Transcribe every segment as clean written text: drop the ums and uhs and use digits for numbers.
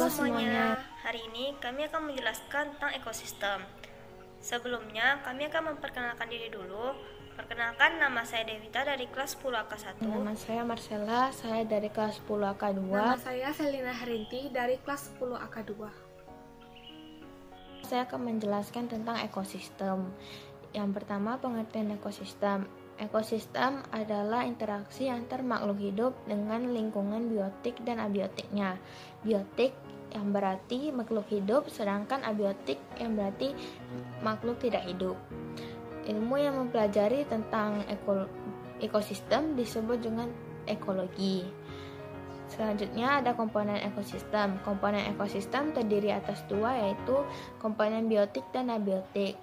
Halo semuanya, semuanya. hari ini kami akan menjelaskan tentang ekosistem. Sebelumnya, kami akan memperkenalkan diri dulu. Perkenalkan, nama saya Devita dari kelas 10 AK1. Nama saya Marcella, saya dari kelas 10 AK2. Nama saya Selina Herinti dari kelas 10 AK2. Saya akan menjelaskan tentang ekosistem. Yang pertama, pengertian ekosistem. Ekosistem adalah interaksi antar makhluk hidup dengan lingkungan biotik dan abiotiknya. Biotik yang berarti makhluk hidup, sedangkan abiotik yang berarti makhluk tidak hidup. Ilmu yang mempelajari tentang ekosistem disebut dengan ekologi. Selanjutnya ada komponen ekosistem. Komponen ekosistem terdiri atas dua, yaitu komponen biotik dan abiotik.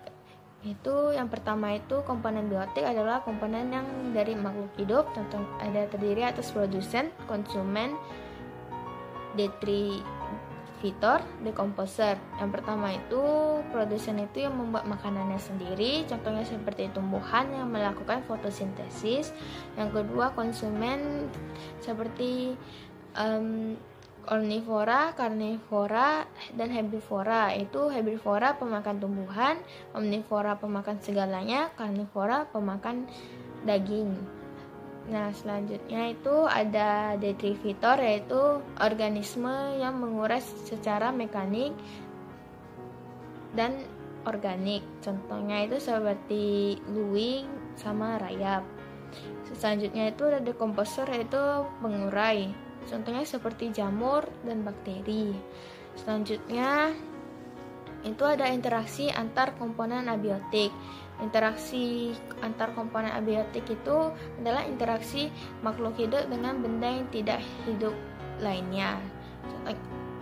Itu yang pertama itu komponen biotik adalah komponen yang dari makhluk hidup, contoh ada terdiri atas produsen, konsumen, detritivor, decomposer. Yang pertama itu produsen itu yang membuat makanannya sendiri, contohnya seperti tumbuhan yang melakukan fotosintesis. Yang kedua konsumen seperti omnivora, karnivora, dan herbivora. Itu herbivora pemakan tumbuhan, omnivora pemakan segalanya, karnivora pemakan daging. Nah, selanjutnya itu ada detritivor, yaitu organisme yang menguras secara mekanik dan organik. Contohnya itu seperti luwing sama rayap. Selanjutnya itu ada decomposer, yaitu pengurai. Contohnya seperti jamur dan bakteri. Selanjutnya itu ada interaksi antar komponen abiotik. Interaksi antar komponen abiotik itu adalah interaksi makhluk hidup dengan benda yang tidak hidup lainnya.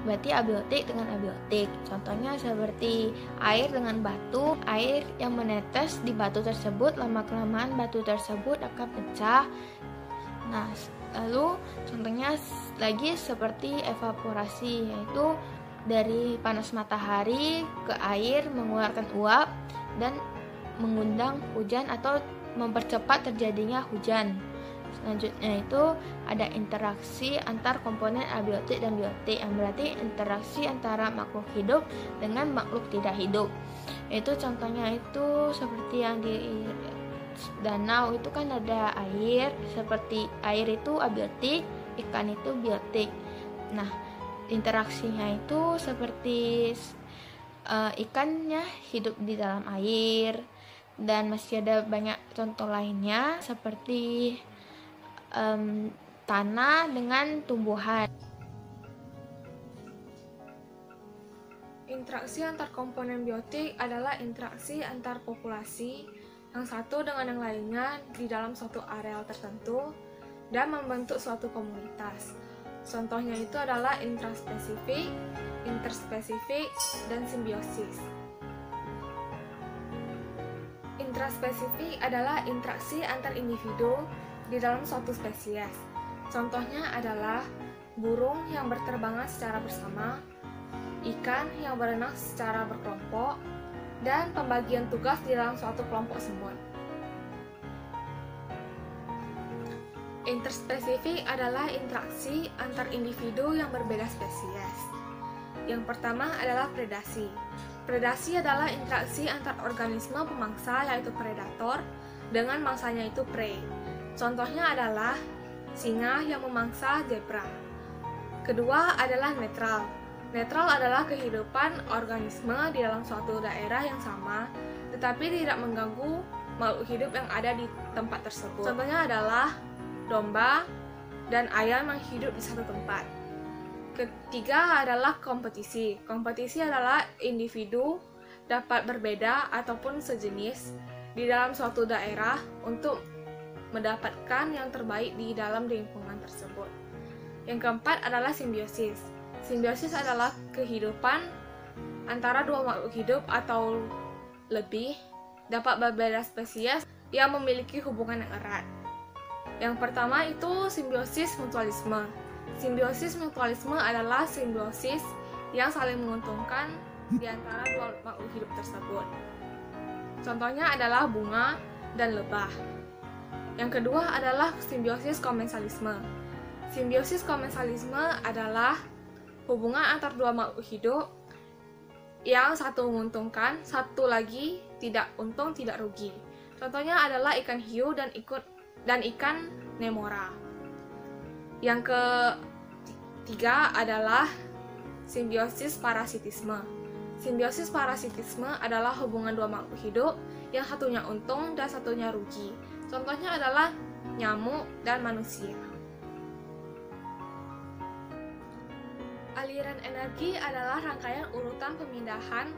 Berarti abiotik dengan abiotik. Contohnya seperti air dengan batu. Air yang menetes di batu tersebut, lama-kelamaan batu tersebut akan pecah. Nah, lalu contohnya lagi seperti evaporasi, yaitu dari panas matahari ke air mengeluarkan uap dan mengundang hujan atau mempercepat terjadinya hujan. Selanjutnya itu ada interaksi antar komponen abiotik dan biotik, yang berarti interaksi antara makhluk hidup dengan makhluk tidak hidup. Itu contohnya itu seperti yang di danau itu kan ada air, seperti air itu abiotik, ikan itu biotik. Nah, interaksinya itu seperti ikannya hidup di dalam air, dan masih ada banyak contoh lainnya seperti tanah dengan tumbuhan. Interaksi antar komponen biotik adalah interaksi antar populasi yang satu dengan yang lainnya di dalam suatu areal tertentu dan membentuk suatu komunitas. Contohnya itu adalah intraspesifik, interspesifik, dan simbiosis. Intraspesifik adalah interaksi antar individu di dalam suatu spesies. Contohnya adalah burung yang berterbangan secara bersama, ikan yang berenang secara berkelompok, dan pembagian tugas di dalam suatu kelompok semut. Interspesifik adalah interaksi antar individu yang berbeda spesies. Yang pertama adalah predasi. Predasi adalah interaksi antar organisme pemangsa, yaitu predator, dengan mangsanya itu prey. Contohnya adalah singa yang memangsa zebra. Kedua adalah netral. Netral adalah kehidupan organisme di dalam suatu daerah yang sama, tetapi tidak mengganggu makhluk hidup yang ada di tempat tersebut. Contohnya adalah domba dan ayam yang hidup di satu tempat. Ketiga adalah kompetisi. Kompetisi adalah individu dapat berbeda ataupun sejenis di dalam suatu daerah untuk mendapatkan yang terbaik di dalam lingkungan tersebut. Yang keempat adalah simbiosis. Simbiosis adalah kehidupan antara dua makhluk hidup atau lebih dapat berbeda spesies yang memiliki hubungan yang erat. Yang pertama itu simbiosis mutualisme. Simbiosis mutualisme adalah simbiosis yang saling menguntungkan di antara dua makhluk hidup tersebut. Contohnya adalah bunga dan lebah. Yang kedua adalah simbiosis komensalisme. Simbiosis komensalisme adalah hubungan antar dua makhluk hidup yang satu menguntungkan, satu lagi tidak untung tidak rugi. Contohnya adalah ikan hiu dan ikan nemora. Yang ketiga adalah simbiosis parasitisme. Simbiosis parasitisme adalah hubungan dua makhluk hidup yang satunya untung dan satunya rugi. Contohnya adalah nyamuk dan manusia. Aliran energi adalah rangkaian urutan pemindahan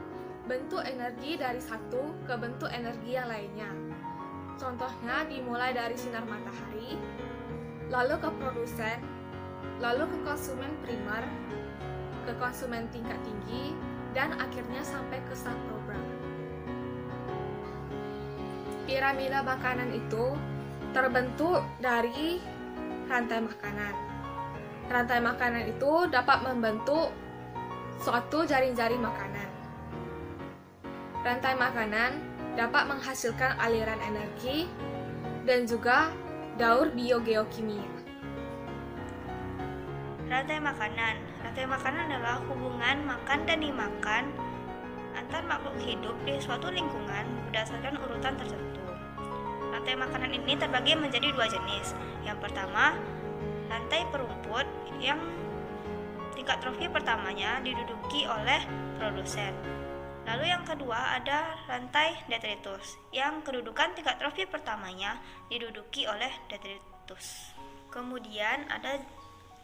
bentuk energi dari satu ke bentuk energi yang lainnya. Contohnya dimulai dari sinar matahari, lalu ke produsen, lalu ke konsumen primer, ke konsumen tingkat tinggi, dan akhirnya sampai ke sang program. Piramida makanan itu terbentuk dari rantai makanan. Rantai makanan itu dapat membentuk suatu jaring-jaring makanan. Rantai makanan dapat menghasilkan aliran energi dan juga daur biogeokimia. Rantai makanan adalah hubungan makan dan dimakan antar makhluk hidup di suatu lingkungan berdasarkan urutan tertentu. Rantai makanan ini terbagi menjadi dua jenis. Yang pertama, rantai perumput yang tingkat trofi pertamanya diduduki oleh produsen. Lalu yang kedua ada rantai detritus yang kedudukan tingkat trofi pertamanya diduduki oleh detritus. Kemudian ada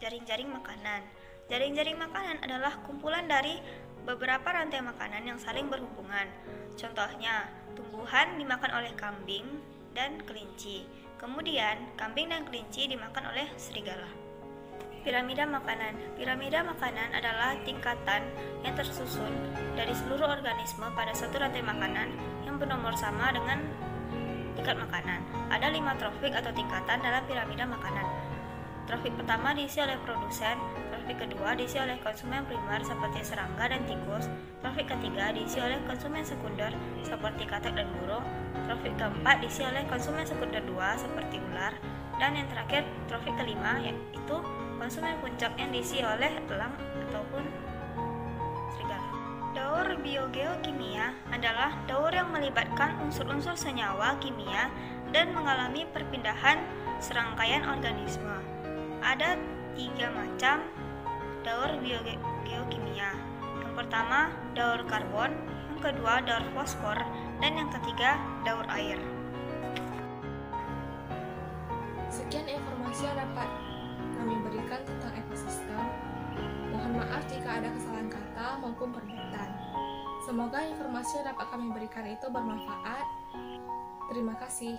jaring-jaring makanan. Jaring-jaring makanan adalah kumpulan dari beberapa rantai makanan yang saling berhubungan. Contohnya, tumbuhan dimakan oleh kambing dan kelinci. Kemudian, kambing dan kelinci dimakan oleh serigala. Piramida makanan adalah tingkatan yang tersusun dari seluruh organisme pada satu rantai makanan yang bernomor sama dengan tingkat makanan. Ada 5 trofik atau tingkatan dalam piramida makanan. Trofik pertama diisi oleh produsen, trofik kedua diisi oleh konsumen primer seperti serangga dan tikus, trofik ketiga diisi oleh konsumen sekunder seperti katak dan burung, trofik keempat diisi oleh konsumen sekunder 2 seperti ular, dan yang terakhir trofik kelima yaitu konsumen puncak yang diisi oleh elang ataupun serigala. Daur biogeokimia adalah daur yang melibatkan unsur-unsur senyawa kimia dan mengalami perpindahan serangkaian organisme. Ada 3 macam daur biogeokimia. Yang pertama, daur karbon, yang kedua, daur fosfor, dan yang ketiga, daur air. Sekian informasi yang dapat kami berikan tentang ekosistem. Mohon maaf jika ada kesalahan kata maupun perbuatan. Semoga informasi yang dapat kami berikan itu bermanfaat. Terima kasih.